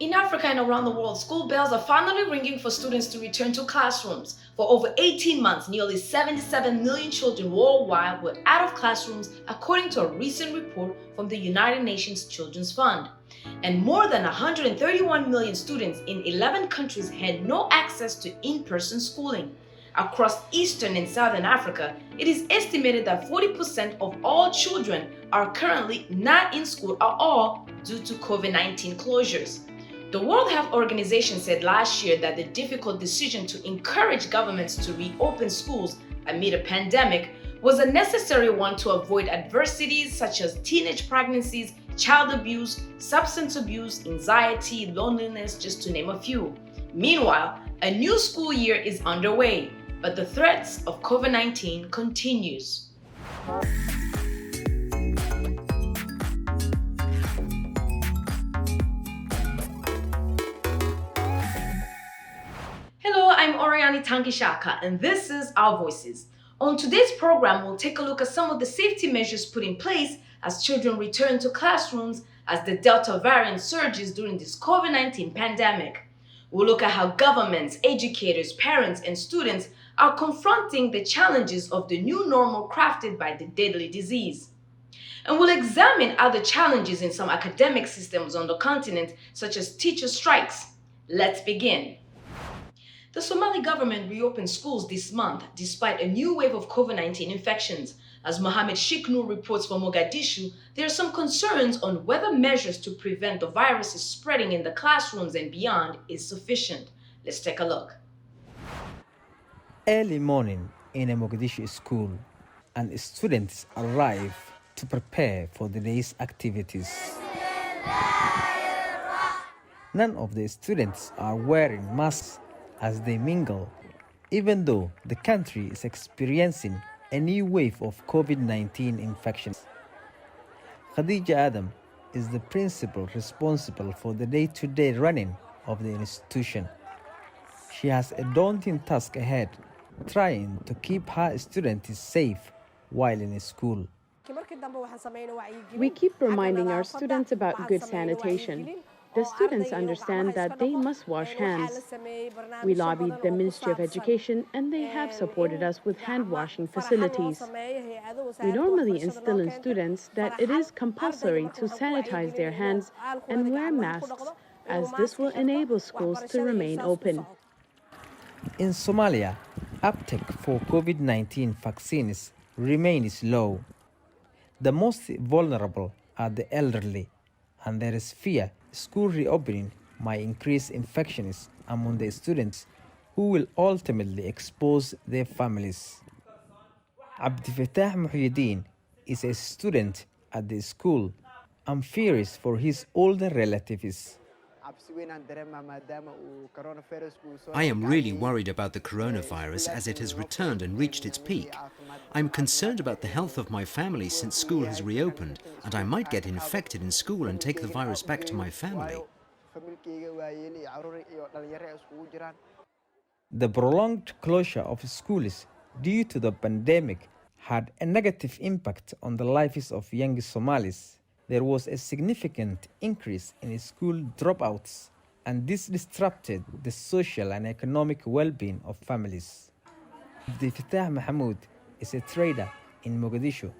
In Africa and around the world, school bells are finally ringing for students to return to classrooms. For over 18 months, nearly 77 million children worldwide were out of classrooms, according to a recent report from the United Nations Children's Fund. And more than 131 million students in 11 countries had no access to in-person schooling. Across Eastern and Southern Africa, it is estimated that 40% of all children are currently not in school at all due to COVID-19 closures. The World Health Organization said last year that the difficult decision to encourage governments to reopen schools amid a pandemic was a necessary one to avoid adversities such as teenage pregnancies, child abuse, substance abuse, anxiety, loneliness, just to name a few. Meanwhile, a new school year is underway, but the threats of COVID-19 continues. Hello, I'm Oriani Tangishaka, and this is Our Voices. On today's program, we'll take a look at some of the safety measures put in place as children return to classrooms as the Delta variant surges during this COVID-19 pandemic. We'll look at how governments, educators, parents, and students are confronting the challenges of the new normal crafted by the deadly disease. And we'll examine other challenges in some academic systems on the continent, such as teacher strikes. Let's begin. The Somali government reopened schools this month despite a new wave of COVID-19 infections. As Mohammed Shiknur reports from Mogadishu, there are some concerns on whether measures to prevent the virus spreading in the classrooms and beyond is sufficient. Let's take a look. Early morning in a Mogadishu school, and students arrive to prepare for the day's activities. None of the students are wearing masks as they mingle, even though the country is experiencing a new wave of COVID-19 infections. Khadija Adam is the principal responsible for the day-to-day running of the institution. She has a daunting task ahead, trying to keep her students safe while in school. We keep reminding our students about good sanitation. The students understand that they must wash hands. We lobbied the Ministry of Education and they have supported us with hand-washing facilities. We normally instill in students that it is compulsory to sanitize their hands and wear masks, as this will enable schools to remain open. In Somalia, uptake for COVID-19 vaccines remains low. The most vulnerable are the elderly, and there is fear school reopening might increase infections among the students who will ultimately expose their families. Abdifatah Muhyiddin is a student at the school and fears for his older relatives. I am really worried about the coronavirus as it has returned and reached its peak. I'm concerned about the health of my family since school has reopened, and I might get infected in school and take the virus back to my family. The prolonged closure of schools due to the pandemic had a negative impact on the lives of young Somalis. There was a significant increase in school dropouts, and this disrupted the social and economic well-being of families. Abdifatah Mahmoud is a trader in Mogadishu,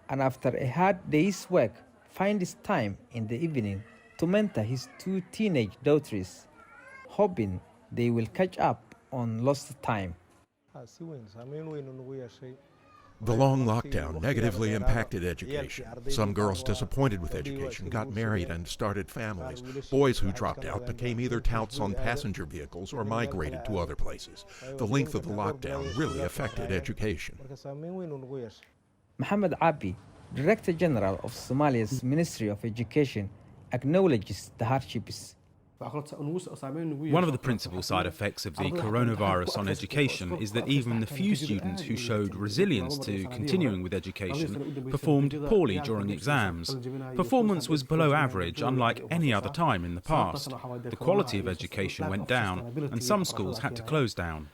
and after a hard day's work, finds time in the evening to mentor his two teenage daughters, hoping they will catch up on lost time. The long lockdown negatively impacted education. Some girls disappointed with education got married and started families. Boys who dropped out became either touts on passenger vehicles or migrated to other places. The length of the lockdown really affected education. Muhammad Abi, Director General of Somalia's Ministry of Education, acknowledges the hardships. One of the principal side effects of the coronavirus on education is that even the few students who showed resilience to continuing with education performed poorly during exams. Performance was below average, unlike any other time in the past. The quality of education went down, and some schools had to close down.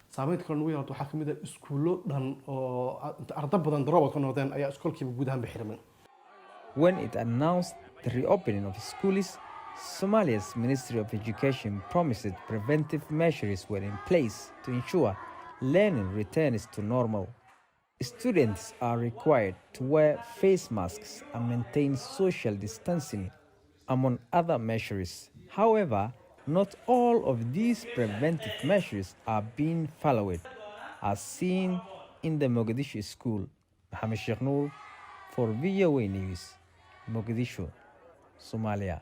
When it announced the reopening of schools, Somalia's Ministry of Education promised preventive measures were in place to ensure learning returns to normal. Students are required to wear face masks and maintain social distancing, among other measures. However, not all of these preventive measures are being followed, as seen in the Mogadishu school. Mohamed Sheikh Noor for VOA News, Mogadishu, Somalia.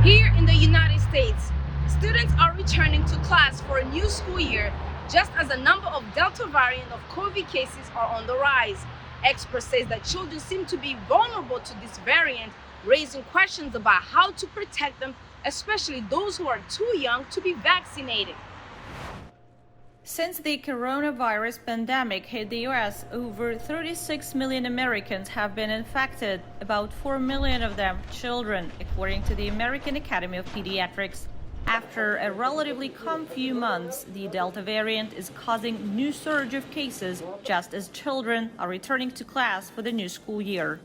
Here in the United States, students are returning to class for a new school year, just as the number of Delta variant of COVID cases are on the rise. Experts say that children seem to be vulnerable to this variant, raising questions about how to protect them, especially those who are too young to be vaccinated. Since the coronavirus pandemic hit the U.S., over 36 million Americans have been infected, about 4 million of them children, according to the American Academy of Pediatrics. After a relatively calm few months, the Delta variant is causing new surge of cases, just as children are returning to class for the new school year.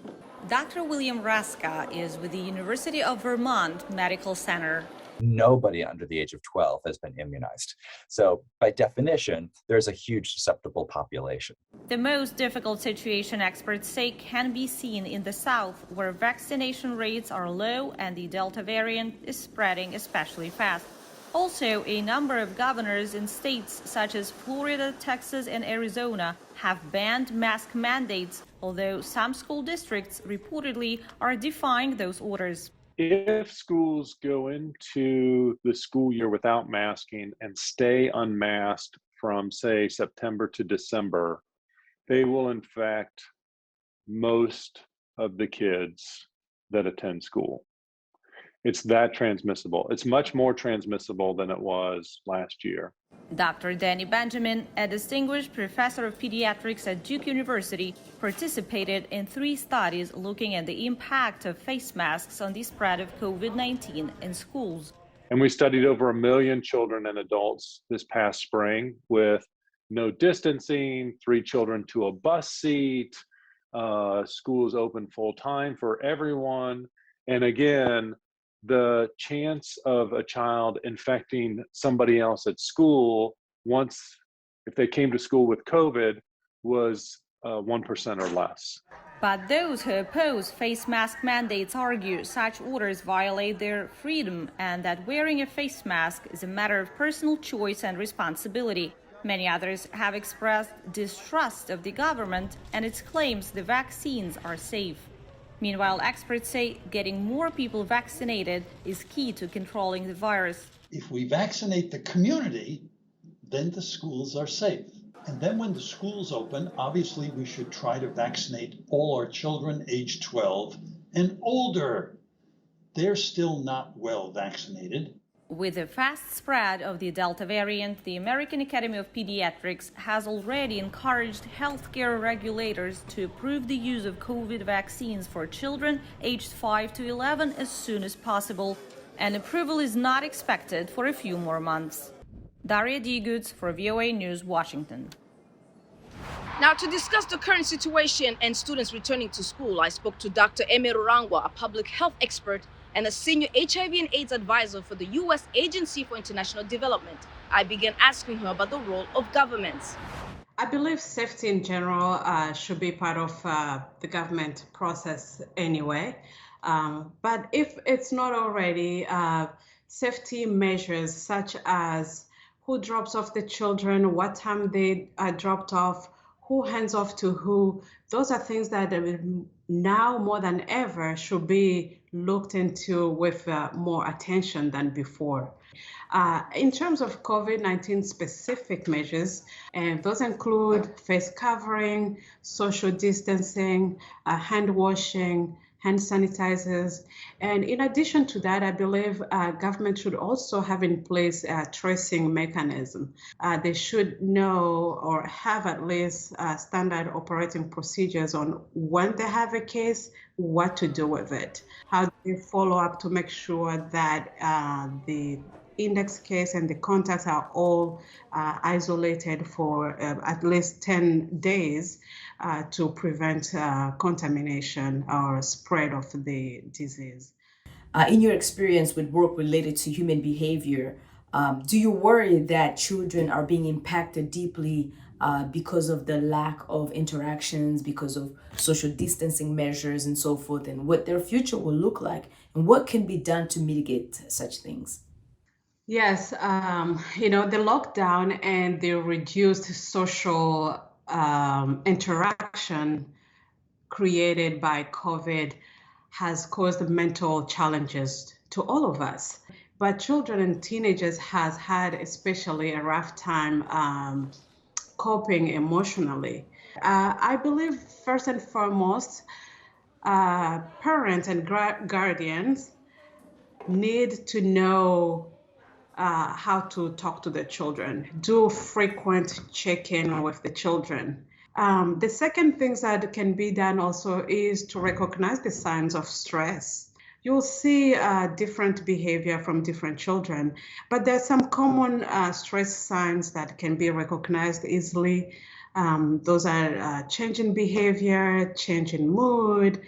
Dr. William Raska is with the University of Vermont Medical Center. Nobody under the age of 12 has been immunized. So by definition, there's a huge susceptible population. The most difficult situation, experts say, can be seen in the South, where vaccination rates are low and the Delta variant is spreading especially fast. Also, a number of governors in states such as Florida, Texas, and Arizona have banned mask mandates, although some school districts reportedly are defying those orders. If schools go into the school year without masking and stay unmasked from, say, September to December, they will infect most of the kids that attend school. It's that transmissible. It's much more transmissible than it was last year. Dr. Danny Benjamin, a distinguished professor of pediatrics at Duke University, participated in 3 studies looking at the impact of face masks on the spread of COVID-19 in schools. And we studied over 1 million children and adults this past spring with no distancing, 3 children to a bus seat, schools open full time for everyone. And again, the chance of a child infecting somebody else at school if they came to school with COVID was 1% or less. But those who oppose face mask mandates argue such orders violate their freedom and that wearing a face mask is a matter of personal choice and responsibility. Many others have expressed distrust of the government and its claims the vaccines are safe. Meanwhile, experts say getting more people vaccinated is key to controlling the virus. If we vaccinate the community, then the schools are safe. And then when the schools open, obviously we should try to vaccinate all our children age 12 and older. They're still not well vaccinated. With the fast spread of the Delta variant, the American Academy of Pediatrics has already encouraged healthcare regulators to approve the use of COVID vaccines for children aged 5 to 11 as soon as possible. And approval is not expected for a few more months. Daria Digoods for VOA News, Washington. Now, to discuss the current situation and students returning to school, I spoke to Dr. Eme Rurangwa, a public health expert and a senior HIV and AIDS advisor for the U.S. Agency for International Development. I began asking her about the role of governments. I believe safety in general should be part of the government process anyway. But if it's not already, safety measures such as who drops off the children, what time they are dropped off, who hands off to who, those are things that now more than ever should be looked into with more attention than before. In terms of COVID-19 specific measures, and those include face covering, social distancing, hand washing, hand sanitizers. And in addition to that, I believe government should also have in place a tracing mechanism. They should know or have at least standard operating procedures on when they have a case, what to do with it, how do they follow up to make sure that the index case and the contacts are all isolated for at least 10 days to prevent contamination or spread of the disease. In your experience with work related to human behavior, do you worry that children are being impacted deeply because of the lack of interactions, because of social distancing measures and so forth, and what their future will look like, and what can be done to mitigate such things? Yes, the lockdown and the reduced social interaction created by COVID has caused mental challenges to all of us. But children and teenagers has had especially a rough time coping emotionally. I believe first and foremost, parents and guardians need to know how to talk to their children, do frequent check-in with the children. The second thing that can be done also is to recognize the signs of stress. You'll see different behavior from different children, but there's some common stress signs that can be recognized easily. Those are change in behavior, change in mood.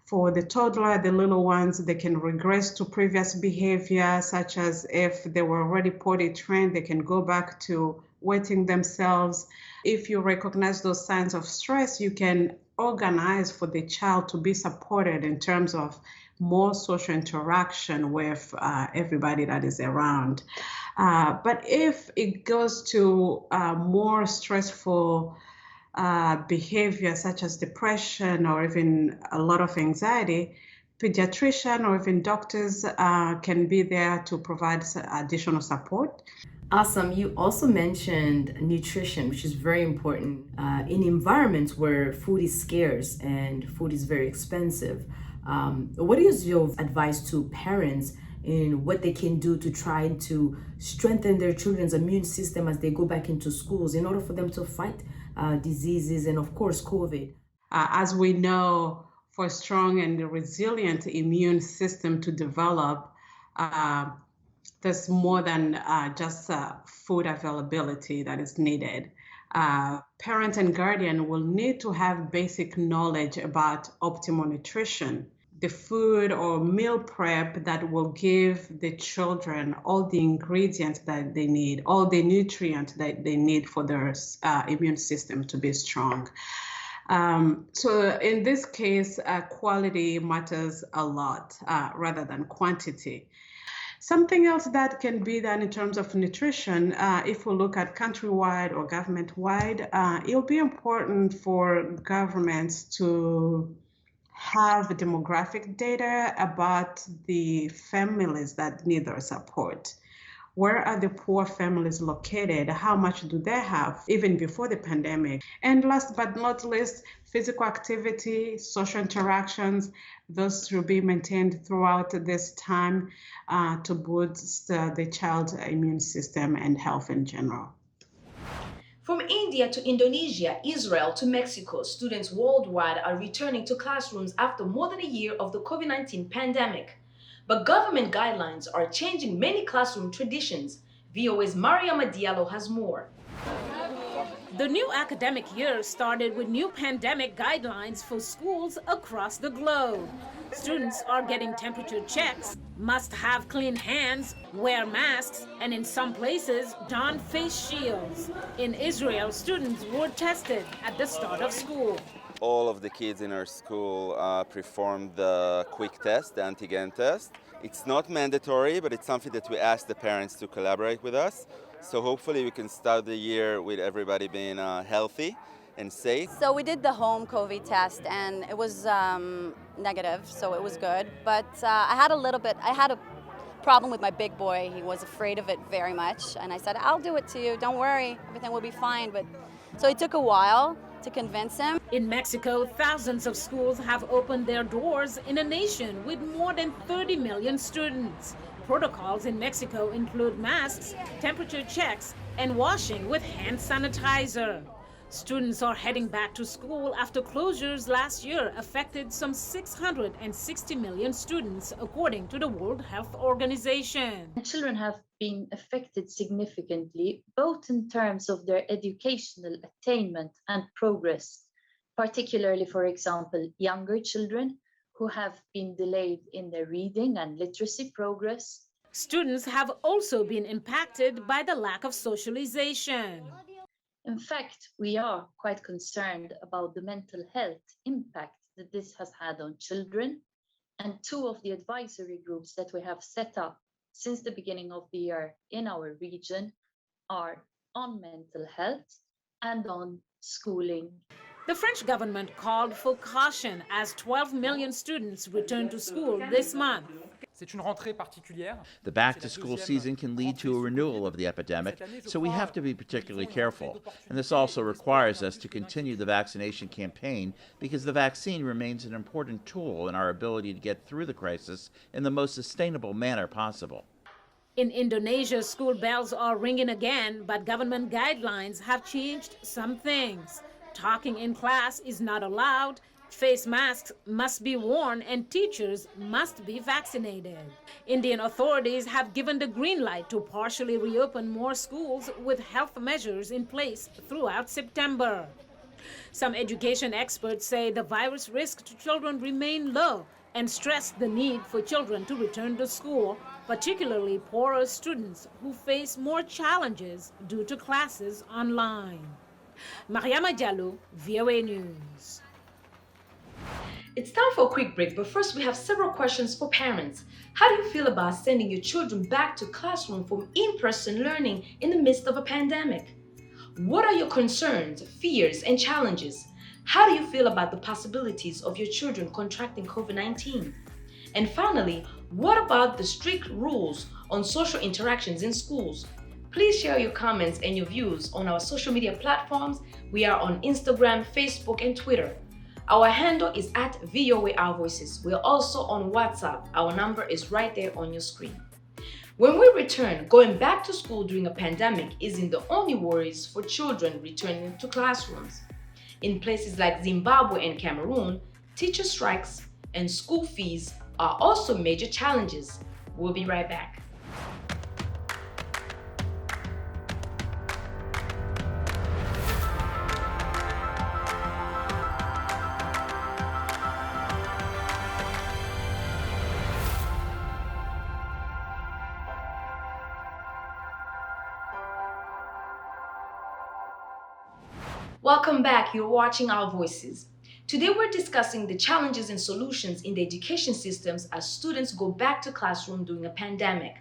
For the toddler, the little ones, they can regress to previous behavior, such as if they were already potty trained, they can go back to wetting themselves. If you recognize those signs of stress, you can organize for the child to be supported in terms of more social interaction with everybody that is around. But if it goes to more stressful behavior such as depression or even a lot of anxiety, pediatrician or even doctors can be there to provide additional support. Awesome. You also mentioned nutrition, which is very important in environments where food is scarce and food is very expensive. What is your advice to parents in what they can do to try to strengthen their children's immune system as they go back into schools in order for them to fight diseases and, of course, COVID? As we know, for a strong and resilient immune system to develop, there's more than just food availability that is needed. Parent and guardian will need to have basic knowledge about optimal nutrition, the food or meal prep that will give the children all the ingredients that they need, all the nutrients that they need for their immune system to be strong. So in this case, quality matters a lot rather than quantity. Something else that can be done in terms of nutrition, if we look at countrywide or government-wide, it'll be important for governments to have demographic data about the families that need their support. Where are the poor families located? How much do they have, even before the pandemic? And last but not least, physical activity, social interactions, those should be maintained throughout this time to boost the child's immune system and health in general. From India to Indonesia, Israel to Mexico, students worldwide are returning to classrooms after more than a year of the COVID-19 pandemic. But government guidelines are changing many classroom traditions. VOA's Mariama Diallo has more. The new academic year started with new pandemic guidelines for schools across the globe. Students are getting temperature checks, must have clean hands, wear masks, and in some places, don face shields. In Israel, students were tested at the start of school. All of the kids in our school performed the quick test, the antigen test. It's not mandatory, but it's something that we ask the parents to collaborate with us. So hopefully we can start the year with everybody being healthy and safe. So we did the home COVID test and it was negative, so it was good. But I had a problem with my big boy. He was afraid of it very much. And I said, I'll do it to you, don't worry, everything will be fine. So it took a while to convince him. In Mexico, thousands of schools have opened their doors in a nation with more than 30 million students. Protocols in Mexico include masks, temperature checks, and washing with hand sanitizer. Students are heading back to school after closures last year affected some 660 million students, according to the World Health Organization. Children have been affected significantly, both in terms of their educational attainment and progress, particularly, for example, younger children who have been delayed in their reading and literacy progress. Students have also been impacted by the lack of socialization. In fact, we are quite concerned about the mental health impact that this has had on children, and two of the advisory groups that we have set up since the beginning of the year in our region are on mental health and on schooling. The French government called for caution as 12 million students return to school this month. The back-to-school season can lead to a renewal of the epidemic, so we have to be particularly careful. And this also requires us to continue the vaccination campaign because the vaccine remains an important tool in our ability to get through the crisis in the most sustainable manner possible. In Indonesia, school bells are ringing again, but government guidelines have changed some things. Talking in class is not allowed, face masks must be worn, and teachers must be vaccinated. Indian authorities have given the green light to partially reopen more schools with health measures in place throughout September. Some education experts say the virus risk to children remain low and stress the need for children to return to school, particularly poorer students who face more challenges due to classes online. Mariama Diallo, VOA News. It's time for a quick break, but first we have several questions for parents. How do you feel about sending your children back to classroom for in-person learning in the midst of a pandemic? What are your concerns, fears, and challenges? How do you feel about the possibilities of your children contracting COVID-19? And finally, what about the strict rules on social interactions in schools? Please share your comments and your views on our social media platforms. We are on Instagram, Facebook, and Twitter. Our handle is at VOA Our Voices. We're also on WhatsApp. Our number is right there on your screen. When we return, going back to school during a pandemic isn't the only worries for children returning to classrooms. In places like Zimbabwe and Cameroon, teacher strikes and school fees are also major challenges. We'll be right back. Welcome back. You're watching Our Voices. Today we're discussing the challenges and solutions in the education systems as students go back to classroom during a pandemic.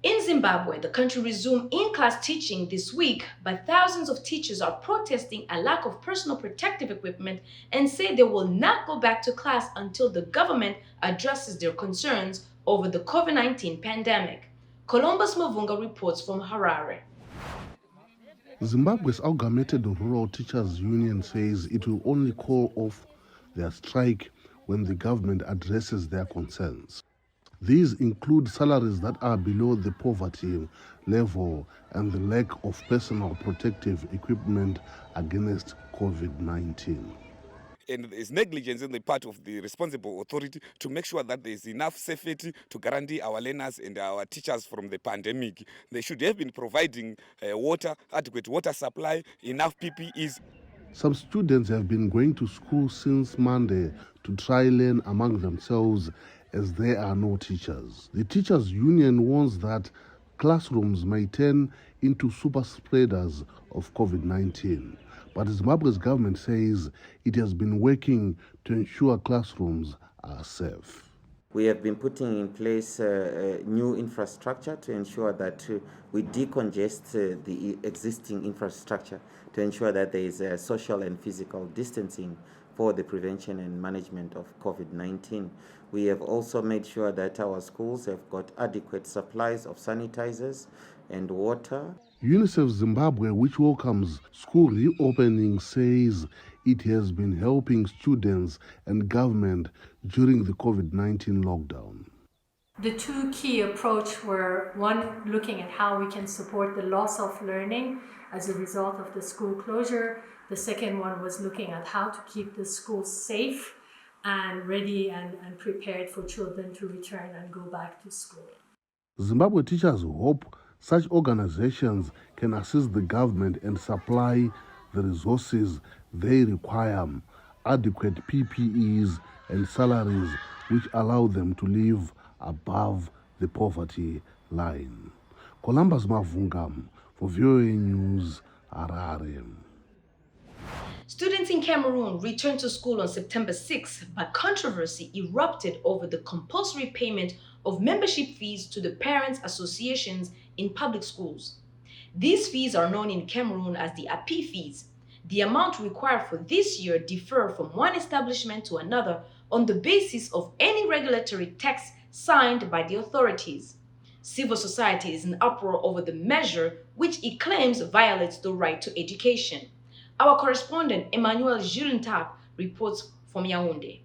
In Zimbabwe, the country resumed in-class teaching this week, but thousands of teachers are protesting a lack of personal protective equipment and say they will not go back to class until the government addresses their concerns over the COVID-19 pandemic. Columbus Mavunga reports from Harare. Zimbabwe's amalgamated rural teachers union says it will only call off their strike when the government addresses their concerns. These include salaries that are below the poverty level and the lack of personal protective equipment against COVID-19. And there's negligence on the part of the responsible authority to make sure that there's enough safety to guarantee our learners and our teachers from the pandemic. They should have been providing water, adequate water supply, enough PPEs. Some students have been going to school since Monday to try learn among themselves as there are no teachers. The teachers union warns that classrooms may turn into super spreaders of COVID-19. But Zimbabwe's government says it has been working to ensure classrooms are safe. We have been putting in place new infrastructure to ensure that we decongest the existing infrastructure to ensure that there is social and physical distancing for the prevention and management of COVID-19. We have also made sure that our schools have got adequate supplies of sanitizers and water. UNICEF Zimbabwe, which welcomes school reopening, says it has been helping students and government during the COVID-19 lockdown. The two key approaches were, one, looking at how we can support the loss of learning as a result of the school closure. The second one was looking at how to keep the schools safe and ready and prepared for children to return and go back to school. Zimbabwe teachers hope such organizations can assist the government and supply the resources they require, adequate PPEs and salaries which allow them to live above the poverty line. Columbus Mavungam for VOA News, Harare. Students in Cameroon returned to school on September 6, but controversy erupted over the compulsory payment of membership fees to the parents' associations in public schools. These fees are known in Cameroon as the API fees. The amount required for this year differ from one establishment to another on the basis of any regulatory text signed by the authorities. Civil society is in uproar over the measure, which it claims violates the right to education. Our correspondent Emmanuel Julentap reports from Yaoundé.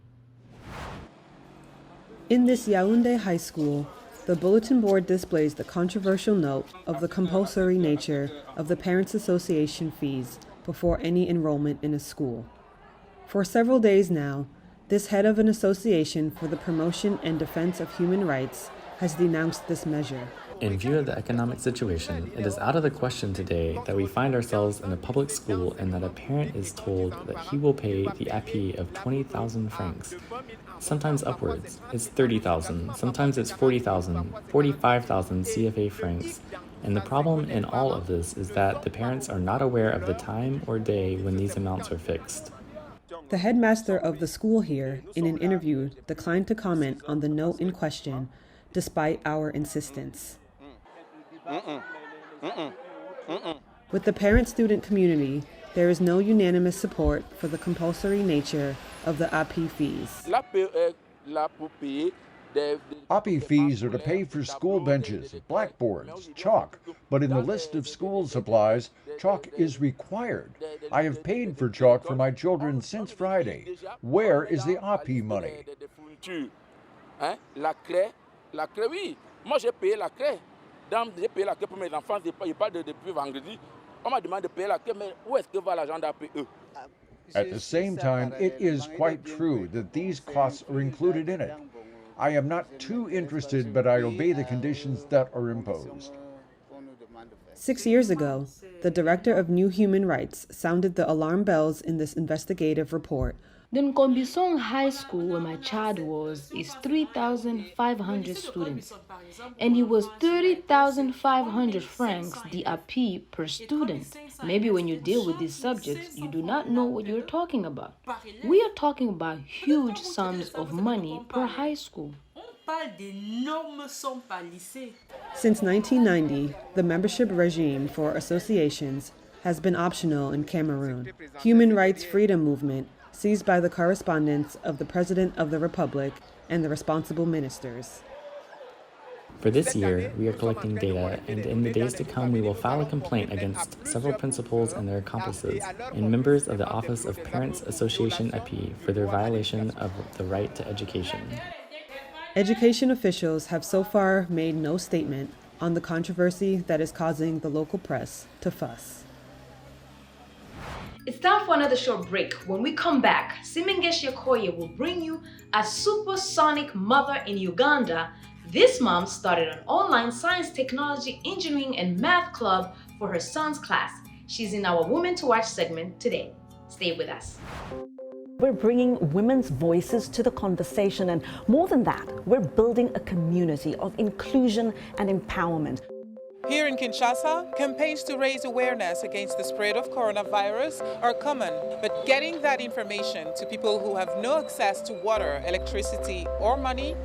In this Yaoundé high school, the bulletin board displays the controversial note of the compulsory nature of the Parents' Association fees before any enrollment in a school. For several days now, this head of an association for the promotion and defense of human rights has denounced this measure. In view of the economic situation, it is out of the question today that we find ourselves in a public school and that a parent is told that he will pay the API of 20,000 francs. Sometimes upwards, it's 30,000, sometimes it's 40,000, 45,000 CFA francs. And the problem in all of this is that the parents are not aware of the time or day when these amounts are fixed. The headmaster of the school here, in an interview, declined to comment on the note in question, despite our insistence. With the parent-student community, there is no unanimous support for the compulsory nature of the API fees. API fees are to pay for school benches, blackboards, chalk, but in the list of school supplies, chalk is required. I have paid for chalk for my children since Friday. Where is the API money? Moi, j'ai payé la craie. J'ai payé la craie pour mes enfants. Ils parlent depuis vendredi. On m'a demandé de payer la craie, mais où est-ce que va l'argent d'APE? At the same time, it is quite true that these costs are included in it. I am not too interested, but I obey the conditions that are imposed. 6 years ago, the director of New Human Rights sounded the alarm bells in this investigative report. The Nkombisong High School, where my child was, is 3,500 students, and it was 30,500 francs the API per student. Maybe when you deal with these subjects, you do not know what you're talking about. We are talking about huge sums of money per high school. Since 1990, the membership regime for associations has been optional in Cameroon. Human Rights Freedom Movement, seized by the correspondence of the President of the Republic and the responsible ministers. For this year, we are collecting data, and in the days to come, we will file a complaint against several principals and their accomplices and members of the Office of Parents Association API for their violation of the right to education. Education officials have so far made no statement on the controversy that is causing the local press to fuss. It's time for another short break. When we come back, Simengeshi Okoye will bring you a supersonic mother in Uganda. This mom started an online science, technology, engineering, and math club for her son's class. She's in our Women to Watch segment today. Stay with us. We're bringing women's voices to the conversation, and more than that, we're building a community of inclusion and empowerment. Here in Kinshasa, campaigns to raise awareness against the spread of coronavirus are common, but getting that information to people who have no access to water, electricity, or money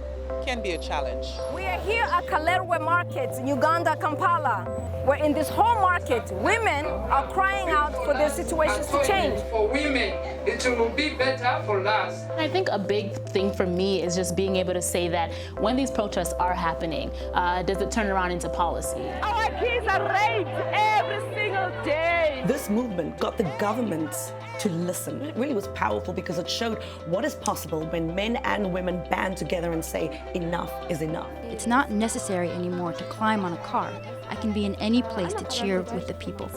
can be a challenge. We are here at Kalerwe Market in Uganda, Kampala, where in this whole market, women are crying out for their situations to change. For women, it will be better for us. I think a big thing for me is just being able to say that when these protests are happening, does it turn around into policy? Our kids are raped every single day. This movement got the government to listen. It really was powerful because it showed what is possible when men and women band together and say, enough is enough. It's not necessary anymore to climb on a car. I can be in any place to cheer with the people.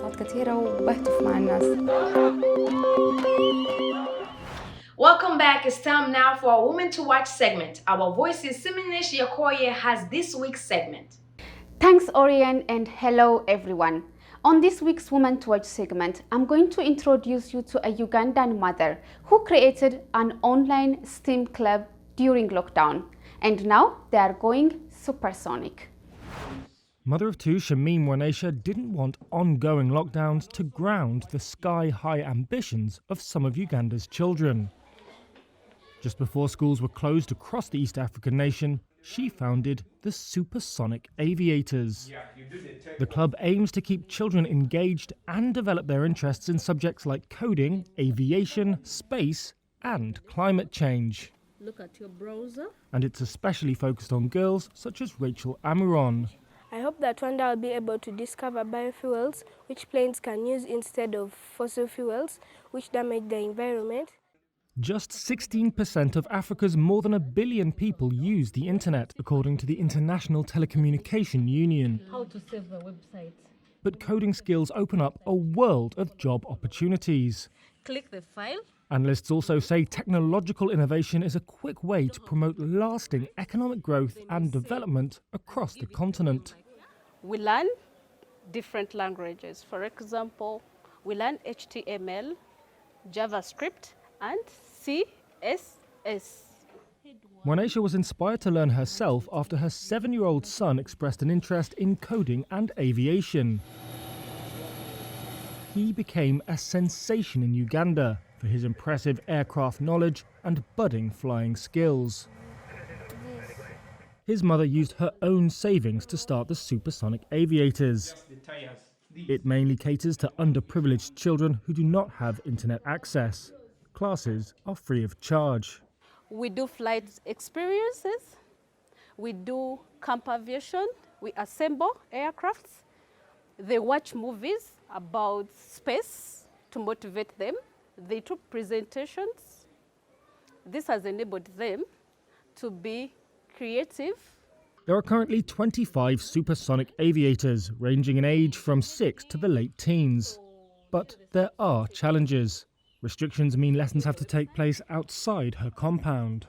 Welcome back. It's time now for our Women to Watch segment. Our voices, Simengeshi Okoye has this week's segment. Thanks, Orion, and hello, everyone. On this week's Women to Watch segment, I'm going to introduce you to a Ugandan mother who created an online STEAM club during lockdown. And now they are going supersonic. Mother of two Shamim Wanesha didn't want ongoing lockdowns to ground the sky-high ambitions of some of Uganda's children. Just before schools were closed across the East African nation, she founded the Supersonic Aviators. The club aims to keep children engaged and develop their interests in subjects like coding, aviation, space, and climate change. Look at your browser. And it's especially focused on girls such as Rachel Amuron. I hope that one day I'll be able to discover biofuels which planes can use instead of fossil fuels which damage the environment. Just 16% of Africa's more than 1 billion people use the internet, according to the International Telecommunication Union. How to save a website. But coding skills open up a world of job opportunities. Click the file. Analysts also say technological innovation is a quick way to promote lasting economic growth and development across the continent. We learn different languages. For example, we learn HTML, JavaScript, and CSS. Wanesha was inspired to learn herself after her 7-year-old son expressed an interest in coding and aviation. He became a sensation in Uganda for his impressive aircraft knowledge and budding flying skills. His mother used her own savings to start the Supersonic Aviators. It mainly caters to underprivileged children who do not have internet access. Classes are free of charge. We do flight experiences, we do camp aviation, we assemble aircrafts, they watch movies about space to motivate them, they took presentations. This has enabled them to be creative. There are currently 25 supersonic aviators, ranging in age from 6 to the late teens. But there are challenges. Restrictions mean lessons have to take place outside her compound.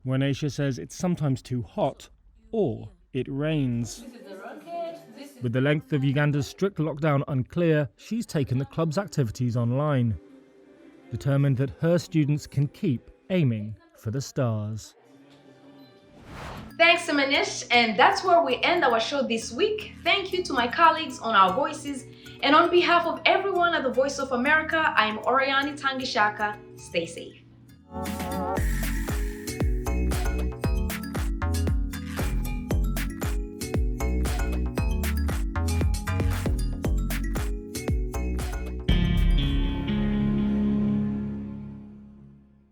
Wanesha says it's sometimes too hot or it rains. With the length of Uganda's strict lockdown unclear, she's taken the club's activities online, determined that her students can keep aiming for the stars. Thanks, Manish, and that's where we end our show this week. Thank you to my colleagues on Our Voices, and on behalf of everyone at the Voice of America, I am Oriani Tangishaka. Stay safe.